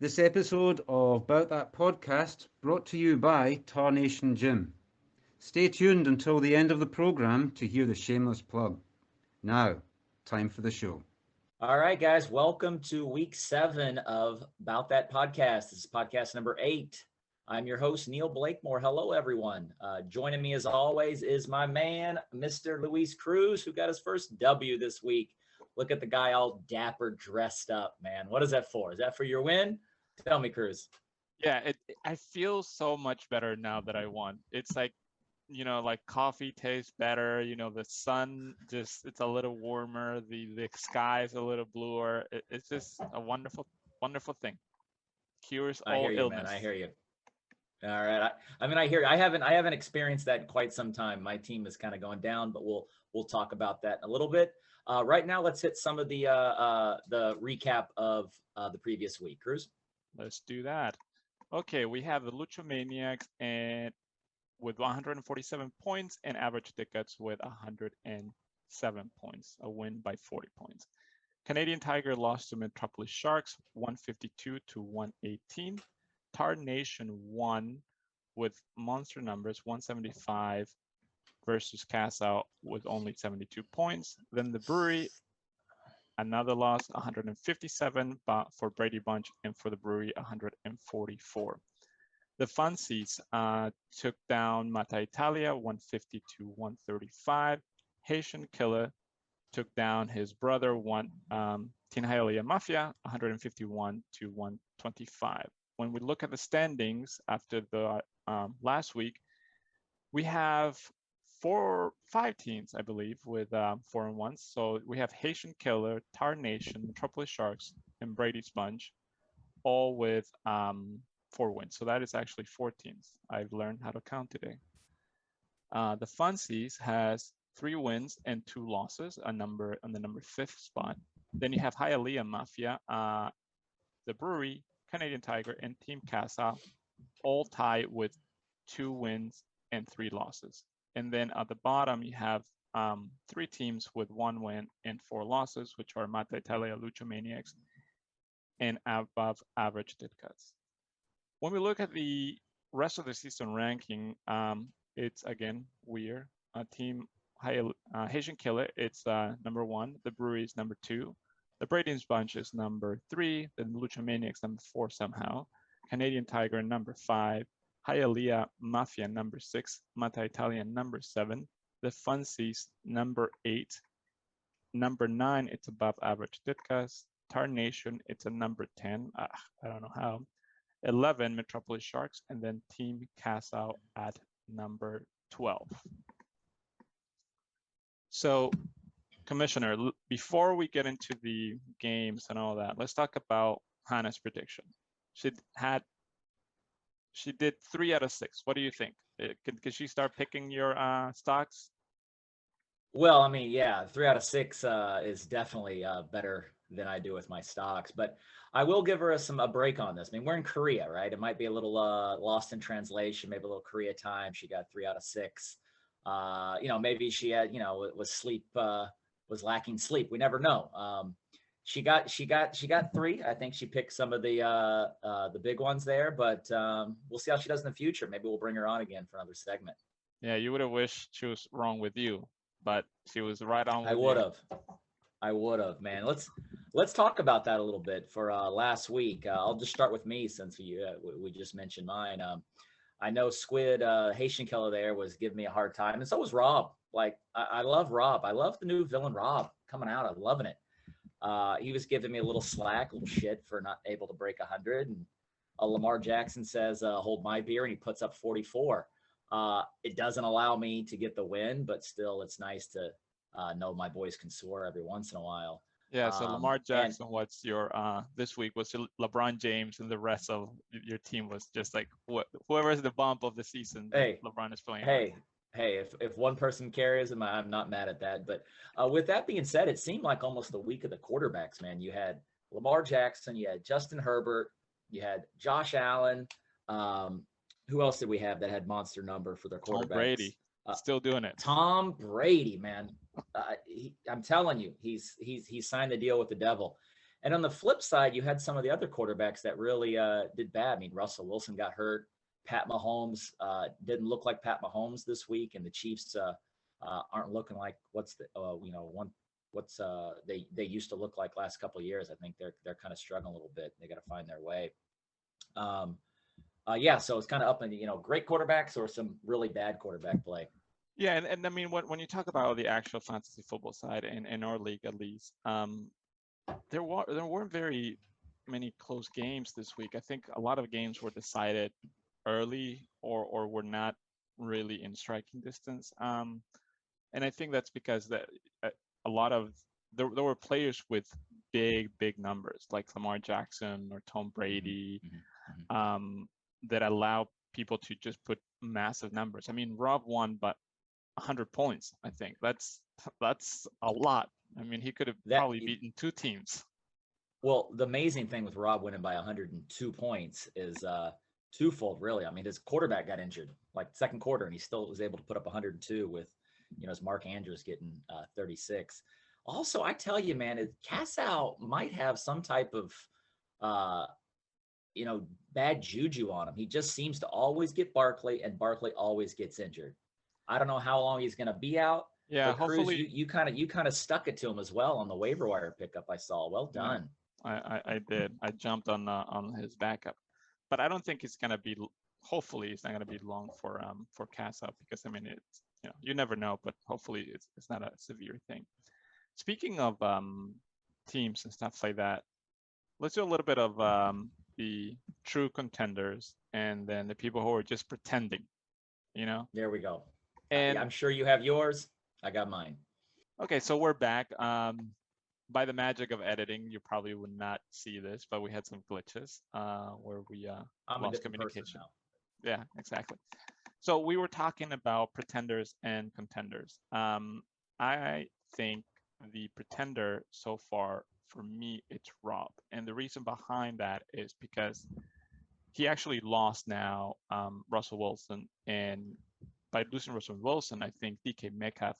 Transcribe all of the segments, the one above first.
This episode of Bout That podcast brought to you by Tarnation Gym. Stay tuned until the end of the program to hear the shameless plug. Now, time for the show. All right, guys, welcome to week 7 of About That Podcast. This is podcast number 8. I'm your host, Neil Blakemore. Hello, everyone. Joining me, as always, is my man, Mr. Luis Cruz, who got his first W this week. Look at the guy all dapper, dressed up, man. What is that for? Is that for your win? Tell me, Cruz. Yeah, I feel so much better now that I won. It's like, like coffee tastes better. The sun it's a little warmer. The sky is a little bluer. It's just a wonderful, wonderful thing. Cures I all hear you, illness. man. I hear you. All right. I hear. I haven't experienced that in quite some time. My team is kind of going down, but we'll talk about that in a little bit. Right now, let's hit some of the recap of the previous week. Cruz. Let's do that. Okay, we have the Lucha Maniacs and with 147 points and average tickets with 107 points, a win by 40 points. Canadian Tiger lost to Metropolis Sharks 152 to 118. Tar Nation won with monster numbers 175 versus Casa with only 72 points. Then the Brewery, another loss, 157 for Brady Bunch, and for the Brewery, 144. The Funsies took down Mata Italia 150 to 135. Haitian Killer took down his brother, Tinhaelia Mafia, 151 to 125. When we look at the standings after the last week, we have 5 teams, I believe, with 4-1. So we have Haitian Killer, Tar Nation, Metropolis Sharks, and Brady Sponge, all with 4 wins. So that is actually 4 teams. I've learned how to count today. The Funsies has 3 wins and 2 losses, a number on the number 5th spot. Then you have Hialeah Mafia, the Brewery, Canadian Tiger, and Team Casa, all tied with 2 wins and 3 losses. And then at the bottom, you have 3 teams with 1 win and 4 losses, which are Mata Italia, Lucha Maniacs, and above average dead cuts. When we look at the rest of the season ranking, it's again weird. Team Haitian Killer, it's number 1. The Brewery is number 2. The Brady Bunch is number 3. The Lucha Maniacs number 4 somehow. Canadian Tiger number 5. Hialeah Mafia number 6. Mata Italia number 7. The Funsies number 8. Number 9, it's above average Ditkas. Tar Nation, it's a number 10. I don't know how. 11, Metropolis Sharks, and then Team Casa at number 12. So, Commissioner, before we get into the games and all that, let's talk about Hannah's prediction. She did 3 out of 6. What do you think? Could she start picking your stocks? Well, I mean, yeah, 3 out of 6 is definitely better than I do with my stocks, but I will give her a break on this. I mean, we're in Korea, right? It might be a little lost in translation, maybe a little Korea time. She got 3 out of 6. Maybe she had, was lacking sleep. We never know. She got 3. I think she picked some of the big ones there, but we'll see how she does in the future. Maybe we'll bring her on again for another segment. Yeah, you would have wished she was wrong with you, but she was right on with you. I would have, man. Let's talk about that a little bit for last week. I'll just start with me since we just mentioned mine. I know Squid Haitian Killer there was giving me a hard time, and so was Rob. Like I love Rob. I love the new villain Rob coming out. I'm loving it. He was giving me a little slack, a little shit for not able to break 100. And Lamar Jackson says, "Hold my beer," and he puts up 44. It doesn't allow me to get the win, but still, it's nice to know my boys can soar every once in a while. Yeah, so Lamar Jackson, what's your this week was LeBron James, and the rest of your team was just like whoever's the bump of the season. Hey, LeBron is playing. Hey, if one person carries him, I'm not mad at that. But with that being said, it seemed like almost the week of the quarterbacks, man. You had Lamar Jackson, you had Justin Herbert, you had Josh Allen. Who else did we have that had monster number for their quarterbacks? Tom Brady, still doing it. Tom Brady, man. I'm telling you, he's signed the deal with the devil. And on the flip side, you had some of the other quarterbacks that really did bad. I mean, Russell Wilson got hurt. Pat Mahomes didn't look like Pat Mahomes this week, and the Chiefs aren't looking like they used to look like last couple of years. I think they're kind of struggling a little bit. They got to find their way. Yeah, so it's kind of up in great quarterbacks or some really bad quarterback play. Yeah, and I mean, when you talk about the actual fantasy football side in our league at least, there weren't very many close games this week. I think a lot of games were decided early or were not really in striking distance. And I think that's because that a lot of there were players with big numbers like Lamar Jackson or Tom Brady, that allow people to just put massive numbers. I mean, Rob won but 100 points. I think that's a lot. I mean, he could have probably beaten two teams. Well, the amazing thing with Rob winning by 102 points is twofold, really. I mean, his quarterback got injured like second quarter, and he still was able to put up 102 with, his Mark Andrews getting 36. Also, I tell you, man, Cassow might have some type of, bad juju on him. He just seems to always get Barkley, and Barkley always gets injured. I don't know how long he's going to be out. Yeah, but hopefully Cruz, you kind of stuck it to him as well on the waiver wire pickup. I saw. Well done. Yeah, I did. I jumped on his backup, but I don't think it's going to be. Hopefully, it's not going to be long for Cassow, because I mean, it's you never know, but hopefully it's not a severe thing. Speaking of teams and stuff like that, let's do a little bit of the true contenders and then the people who are just pretending. There we go. And I'm sure you have yours. I got mine. Okay, so we're back. By the magic of editing, you probably would not see this, but we had some glitches where we lost communication. Yeah, exactly. So we were talking about pretenders and contenders. I think the pretender so far, for me, it's Rob. And the reason behind that is because he actually lost now Russell Wilson. And by losing Russell Wilson, I think DK Metcalf,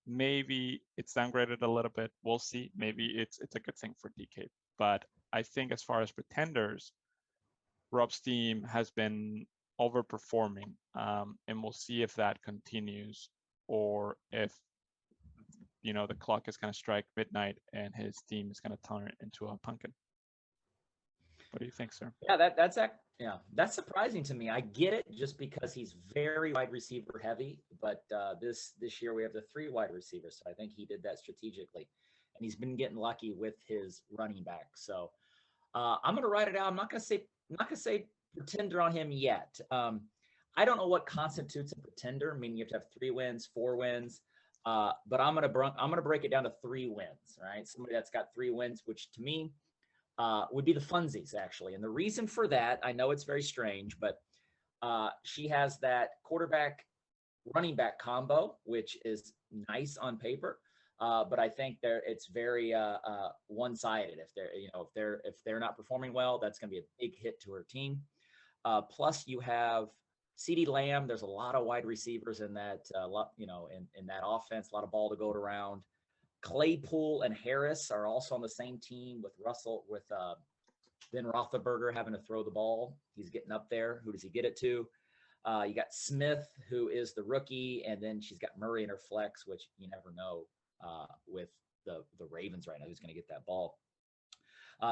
maybe it's downgraded a little bit. We'll see. Maybe it's a good thing for DK. But I think as far as pretenders, Rob's team has been overperforming, and we'll see if that continues or if the clock is going to strike midnight and his team is going to turn it into a pumpkin. What do you think, sir? Yeah, that's surprising to me. I get it just because he's very wide receiver heavy, but this year we have the 3 wide receivers, so I think he did that strategically, and he's been getting lucky with his running back. So I'm going to write it out. I'm not going to say pretender on him yet. I don't know what constitutes a pretender. I mean, you have to have 3 wins, 4 wins, but I'm going to break it down to 3 wins. Right, somebody that's got 3 wins, which to me would be the funsies, actually. And the reason for that, I know it's very strange, but she has that quarterback running back combo, which is nice on paper. But I think it's very one-sided. If they're not performing well, that's going to be a big hit to her team. Plus, you have CeeDee Lamb. There's a lot of wide receivers in that in that offense. A lot of ball to go around. Claypool and Harris are also on the same team with Russell, with Ben Roethlisberger having to throw the ball. He's getting up there. Who does he get it to? You got Smith, who is the rookie, and then she's got Murray in her flex, which you never know with the Ravens right now who's going to get that ball.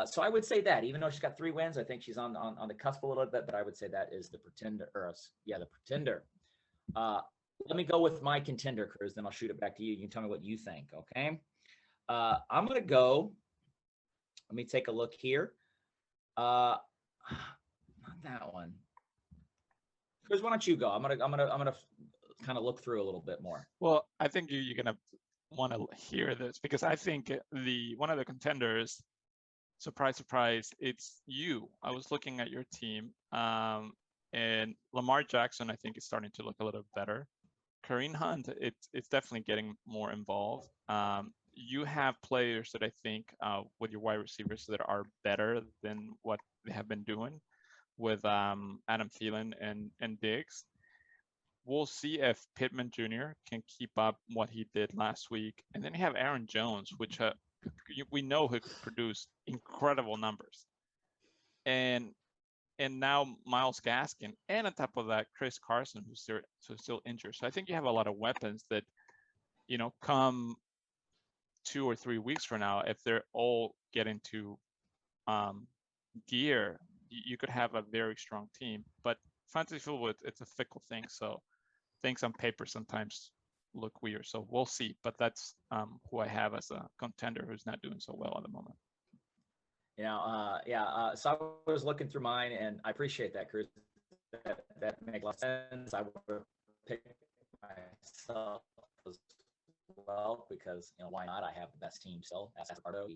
So I would say that, even though she's got 3 wins, I think she's on the cusp a little bit, but I would say that is the pretender. The pretender. Let me go with my contender, Cruz, then I'll shoot it back to you. You can tell me what you think, okay? I'm going to go. Let me take a look here. Not that one. Cruz, why don't you go? I'm gonna kind of look through a little bit more. Well, I think you're gonna want to hear this, because I think one of the contenders, surprise, surprise, it's you. I was looking at your team, and Lamar Jackson, I think, is starting to look a little better. Kareem Hunt, it's definitely getting more involved. You have players that I think with your wide receivers that are better than what they have been doing with Adam Thielen and Diggs. We'll see if Pittman Jr. can keep up what he did last week. And then you have Aaron Jones, which we know he could produce incredible numbers. And now Miles Gaskin, and on top of that, Chris Carson, who's still injured. So I think you have a lot of weapons that, come 2 or 3 weeks from now, if they're all getting to gear, you could have a very strong team. But fantasy football, it's a fickle thing. So things on paper sometimes look weird. So we'll see. But that's who I have as a contender who's not doing so well at the moment. So I was looking through mine, and I appreciate that, Cruz. That makes a lot of sense. I would have picked myself as well because, why not? I have the best team still. As Pardo,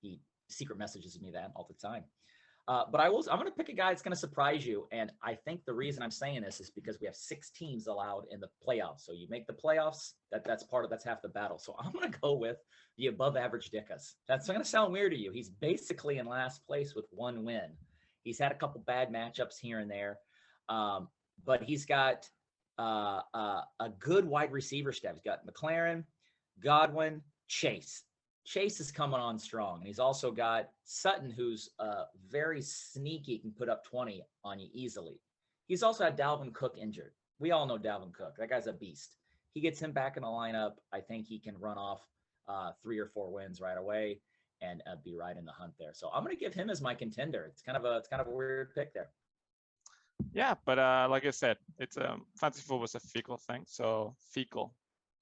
he secret messages me that all the time. But I'm going to pick a guy that's going to surprise you. And I think the reason I'm saying this is because we have 6 teams allowed in the playoffs. So you make the playoffs, that's half the battle. So I'm going to go with the above average Dickas. That's going to sound weird to you. He's basically in last place with 1 win. He's had a couple bad matchups here and there. But he's got a good wide receiver staff. He's got McLaren, Godwin, Chase. Chase is coming on strong. And he's also got Sutton, who's very sneaky, can put up 20 on you easily. He's also had Dalvin Cook injured. We all know Dalvin Cook. That guy's a beast. He gets him back in the lineup. I think he can run off 3 or 4 wins right away and be right in the hunt there. So I'm going to give him as my contender. It's kind of a weird pick there. Yeah, but like I said, it's fantasy football was a fecal thing. So fecal.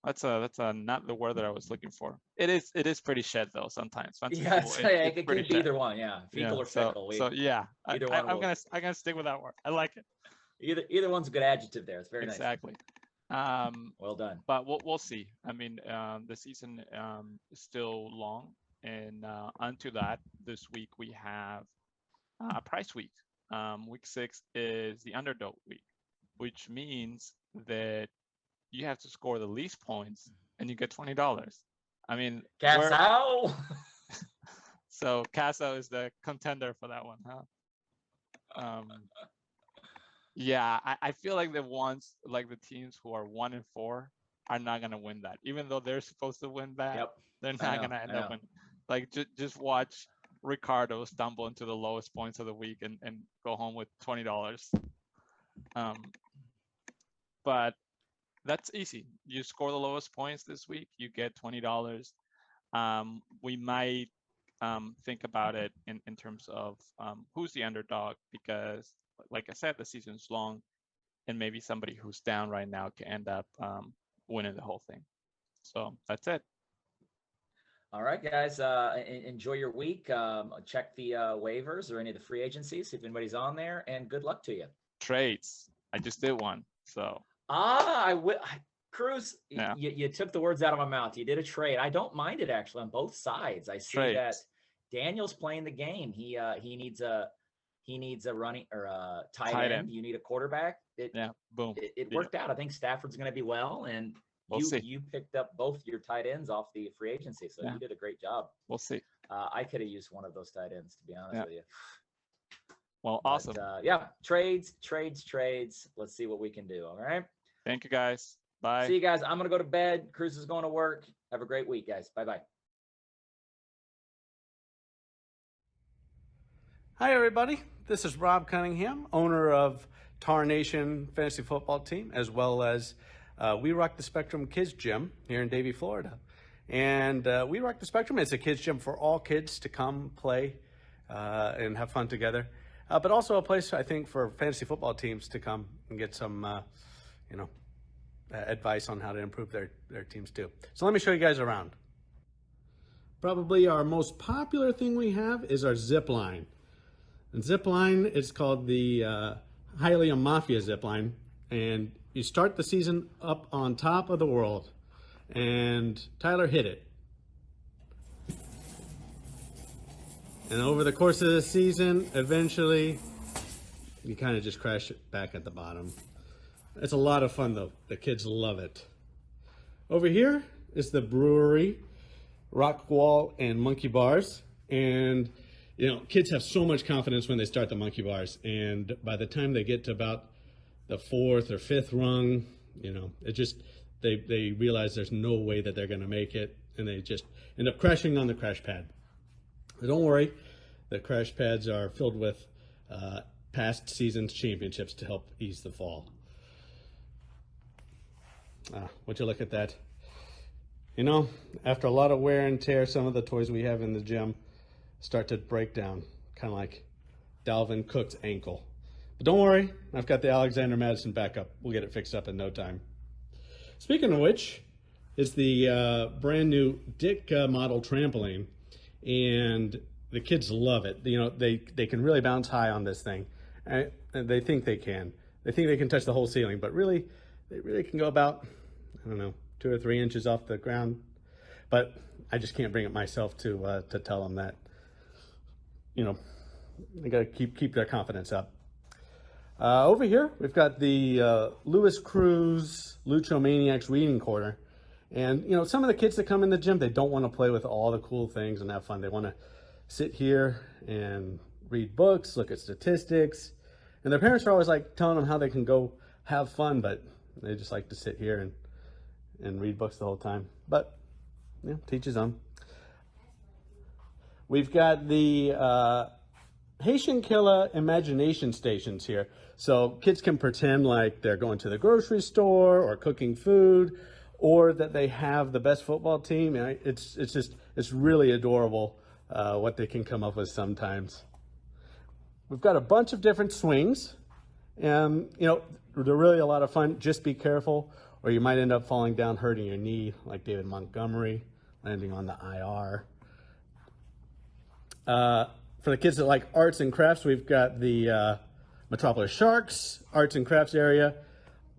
That's not the word that I was looking for. It is pretty shed though sometimes. It could be either one. Yeah, fecal or fecal. So yeah, either one. I'm gonna stick with that word. I like it. Either one's a good adjective there. It's very nice. Exactly. Well done. But we'll see. I mean, the season is still long, and onto that, this week we have a price week. Week 6 is the underdog week, which means that you have to score the least points and you get $20. I mean, Casso. So Casso is the contender for that one, huh? Yeah, I feel like the teams who are 1 and 4 are not gonna win that, even though they're supposed to win that. Yep. They're not gonna end up winning. Like just watch Ricardo stumble into the lowest points of the week and go home with $20. But that's easy. You score the lowest points this week, you get $20. We might think about it in terms of who's the underdog, because like I said, the season's long, and maybe somebody who's down right now can end up winning the whole thing. So that's it. All right, guys. Enjoy your week. Check the waivers or any of the free agencies, see if anybody's on there, and good luck to you. Trades. I just did one. So. Cruz, yeah. you took the words out of my mouth. You did a trade. I don't mind it actually on both sides. I see Trades. that Daniel's playing the game. He needs a running or a tight end. You need a quarterback. Boom. It worked out. I think Stafford's going to be well, and you picked up both your tight ends off the free agency, so you did a great job. We'll see. I could have used one of those tight ends, to be honest with you. Well, awesome. Trades. Let's see what we can do. All right. Thank you, guys. Bye. See you guys. I'm going to go to bed. Cruz is going to work. Have a great week, guys. Bye-bye. Hi, everybody. This is Rob Cunningham, owner of Tar Nation Fantasy Football Team, as well as We Rock the Spectrum Kids Gym here in Davie, Florida. And We Rock the Spectrum is a kids gym for all kids to come play and have fun together. But also a place, I think, for fantasy football teams to come and get some, advice on how to improve their teams too. So let me show you guys around. Probably our most popular thing we have is our zip line. And zip line is called the Hialeah Mafia zip line. And you start the season up on top of the world. And Tyler hit it. And over the course of the season, eventually, you kind of just crash it back at the bottom. It's a lot of fun, though. The kids love it. Over here is the brewery, rock wall, and monkey bars. And, kids have so much confidence when they start the monkey bars. And by the time they get to about the 4th or 5th rung, it just, they realize there's no way that they're going to make it. and they just end up crashing on the crash pad. But don't worry, the crash pads are filled with past season's championships to help ease the fall. Would you look at that? You know, after a lot of wear and tear, some of the toys we have in the gym start to break down, kind of like Dalvin Cook's ankle. But don't worry, I've got the Alexander Madison backup. We'll get it fixed up in no time. Speaking of which, is the brand new Dick model trampoline, and the kids love it. You know, they can really bounce high on this thing. And they think they can. They think they can touch the whole ceiling, but really, they really can go about, I don't know, 2 or 3 inches off the ground. But I just can't bring it myself to tell them that. You know, they got to keep their confidence up. Over here, we've got the Louis Cruz Luchomaniacs reading corner. And, you know, some of the kids that come in the gym, they don't want to play with all the cool things and have fun. They want to sit here and read books, look at statistics. And their parents are always like telling them how they can go have fun, but they just like to sit here and read books the whole time. But, yeah, teach his own. We've got the Haitian Killer imagination stations here. So kids can pretend like they're going to the grocery store or cooking food, or that they have the best football team. It's really adorable what they can come up with sometimes. We've got a bunch of different swings, and you know, they're really a lot of fun. Just be careful, or you might end up falling down, hurting your knee, like David Montgomery, landing on the IR. For the kids that like arts and crafts, we've got the Metropolis Sharks arts and crafts area.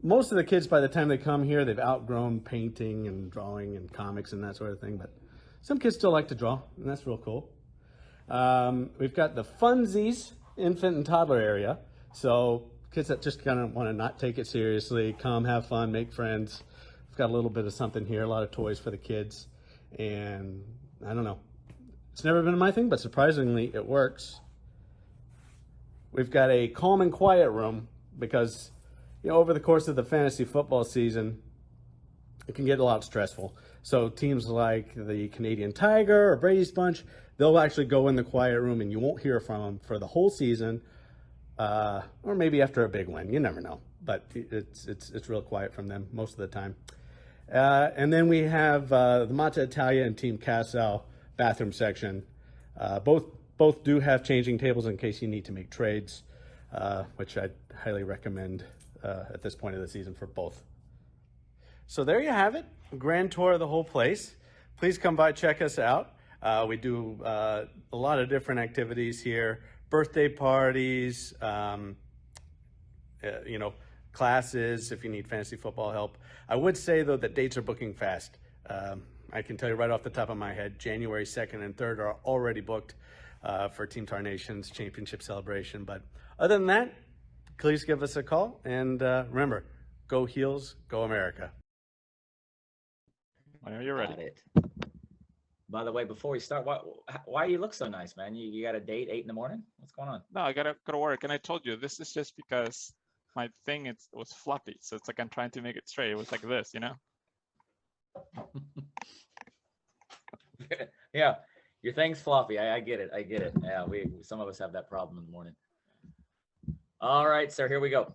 Most of the kids, by the time they come here, they've outgrown painting and drawing and comics and that sort of thing, but some kids still like to draw, and that's real cool. We've got the Funsies infant and toddler area. So kids that just kind of want to not take it seriously, come, have fun, make friends. We've got a little bit of something here, a lot of toys for the kids. And I don't know, it's never been my thing, but surprisingly it works. We've got a calm and quiet room because, you know, over the course of the fantasy football season, it can get a lot stressful. So teams like the Canadian Tiger or Brady's Bunch, they'll actually go in the quiet room and you won't hear from them for the whole season, or maybe after a big win. You never know, but it's real quiet from them most of the time. And then we have the Mata Italia and Team Casal bathroom section. Both do have changing tables in case you need to make trades, which I'd highly recommend at this point of the season for both. So there you have it, a grand tour of the whole place. Please come by, check us out. We do a lot of different activities here, birthday parties, you know, classes if you need fantasy football help. I would say, though, that dates are booking fast. I can tell you right off the top of my head, January 2nd and 3rd are already booked for Team Tarnation's championship celebration. But other than that, please give us a call. And remember, go Heels, go America. Whenever you're ready. Got it. By the way, before we start, why you look so nice, man? You got a date 8 in the morning? What's going on? No, I gotta go to work, and I told you this is just because my thing it was fluffy, so it's like I'm trying to make it straight. It was like this, you know. Yeah, your thing's floppy. I get it. I get it. Yeah, some of us have that problem in the morning. All right, sir. Here we go.